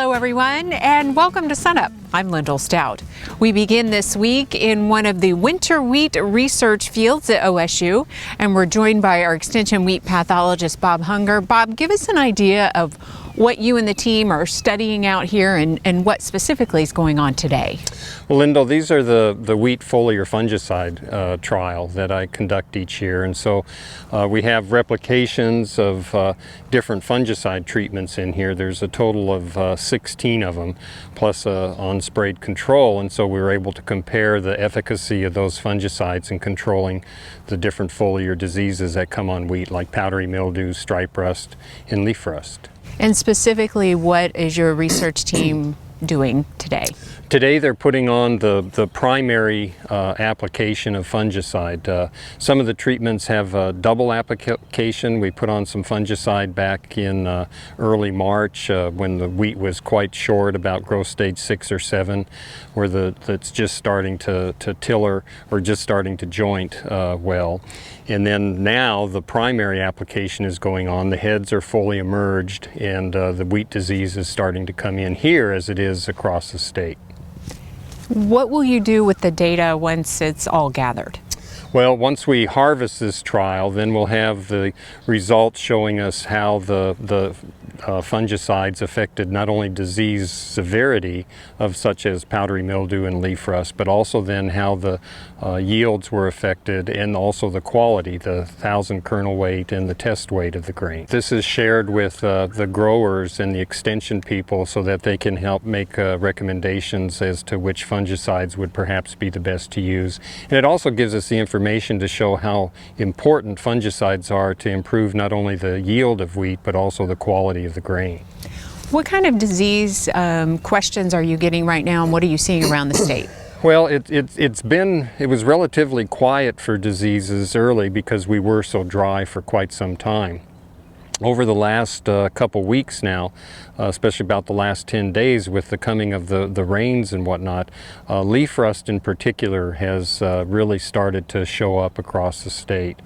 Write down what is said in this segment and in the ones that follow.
Hello everyone, and welcome to SUNUP. I'm Lyndall Stout. We begin this week in one of the winter wheat research fields at OSU, and we're joined by our extension wheat pathologist, Bob Hunger. Bob, give us an idea of what you and the team are studying out here and what specifically is going on today. Well, Lyndall, these are the wheat foliar fungicide trial that I conduct each year, and so we have replications of different fungicide treatments in here. There's a total of 16 of them, plus on-sprayed control, and so we were able to compare the efficacy of those fungicides in controlling the different foliar diseases that come on wheat, like powdery mildew, stripe rust, and leaf rust. And specifically, what is your research team doing today? Today they're putting on the primary application of fungicide. Some of the treatments have a double application. We put on some fungicide back in early March when the wheat was quite short, about growth stage 6 or 7, where that's just starting to tiller or just starting to joint well. And then now the primary application is going on. The heads are fully emerged, and the wheat disease is starting to come in here as it is across the state. What will you do with the data once it's all gathered? Well, once we harvest this trial, then we'll have the results showing us how the fungicides affected not only disease severity of such as powdery mildew and leaf rust, but also then how the yields were affected and also the quality, the 1,000 kernel weight and the test weight of the grain. This is shared with the growers and the extension people so that they can help make recommendations as to which fungicides would perhaps be the best to use. And it also gives us the information to show how important fungicides are to improve not only the yield of wheat, but also the quality of the grain. What kind of disease questions are you getting right now, and what are you seeing around the state? Well, it was relatively quiet for diseases early because we were so dry for quite some time. Over the last couple weeks now, especially about the last 10 days with the coming of the rains and whatnot, leaf rust in particular has really started to show up across the state.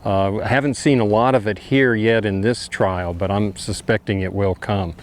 I haven't seen a lot of it here yet in this trial, but I'm suspecting it will come.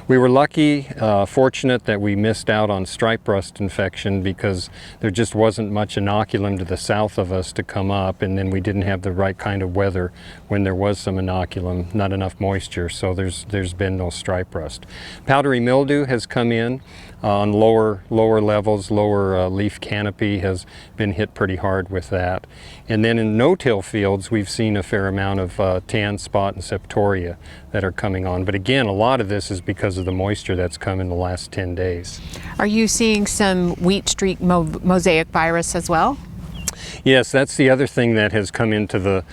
We were lucky, fortunate that we missed out on stripe rust infection because there just wasn't much inoculum to the south of us to come up, and then we didn't have the right kind of weather when there was some inoculum, not enough moisture, so there's been no stripe rust. Powdery mildew has come in on lower levels, lower leaf canopy has been hit pretty hard with that. And then in no-till fields, we've seen a fair amount of tan spot and septoria that are coming on. But again, a lot of this is because of the moisture that's come in the last 10 days. Are you seeing some wheat streak mosaic virus as well? Yes, that's the other thing that has come into the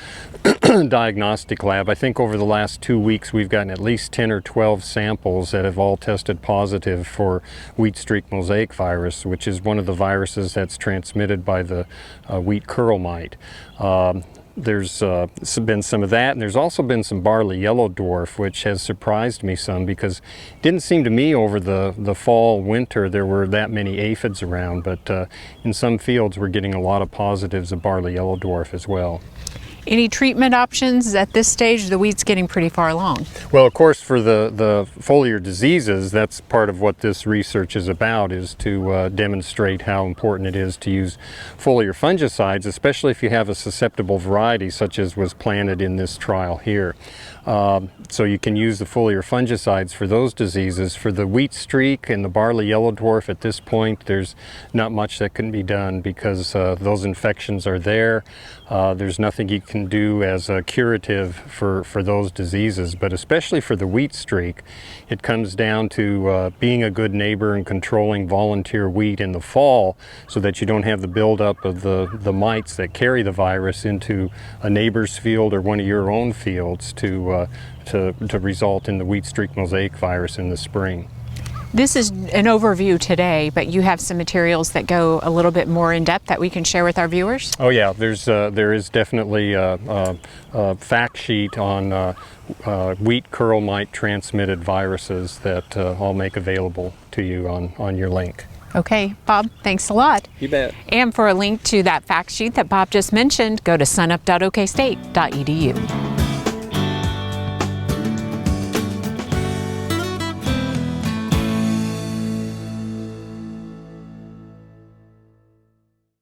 diagnostic lab. I think over the last 2 weeks we've gotten at least 10 or 12 samples that have all tested positive for wheat streak mosaic virus, which is one of the viruses that's transmitted by the wheat curl mite. There's been some of that, and there's also been some barley yellow dwarf, which has surprised me some because it didn't seem to me over the fall, winter there were that many aphids around, but in some fields we're getting a lot of positives of barley yellow dwarf as well. Any treatment options at this stage? The wheat's getting pretty far along. Well, of course, for the foliar diseases, that's part of what this research is about, is to demonstrate how important it is to use foliar fungicides, especially if you have a susceptible variety such as was planted in this trial here. So you can use the foliar fungicides for those diseases. For the wheat streak and the barley yellow dwarf, at this point there's not much that can be done because those infections are there. There's nothing you can do as a curative for those diseases, but especially for the wheat streak, it comes down to being a good neighbor and controlling volunteer wheat in the fall so that you don't have the buildup of the mites that carry the virus into a neighbor's field or one of your own fields to result in the wheat streak mosaic virus in the spring. This is an overview today, but you have some materials that go a little bit more in depth that we can share with our viewers? Oh yeah, there is definitely a fact sheet on wheat curl mite transmitted viruses that I'll make available to you on your link. Okay, Bob, thanks a lot. You bet. And for a link to that fact sheet that Bob just mentioned, go to sunup.okstate.edu.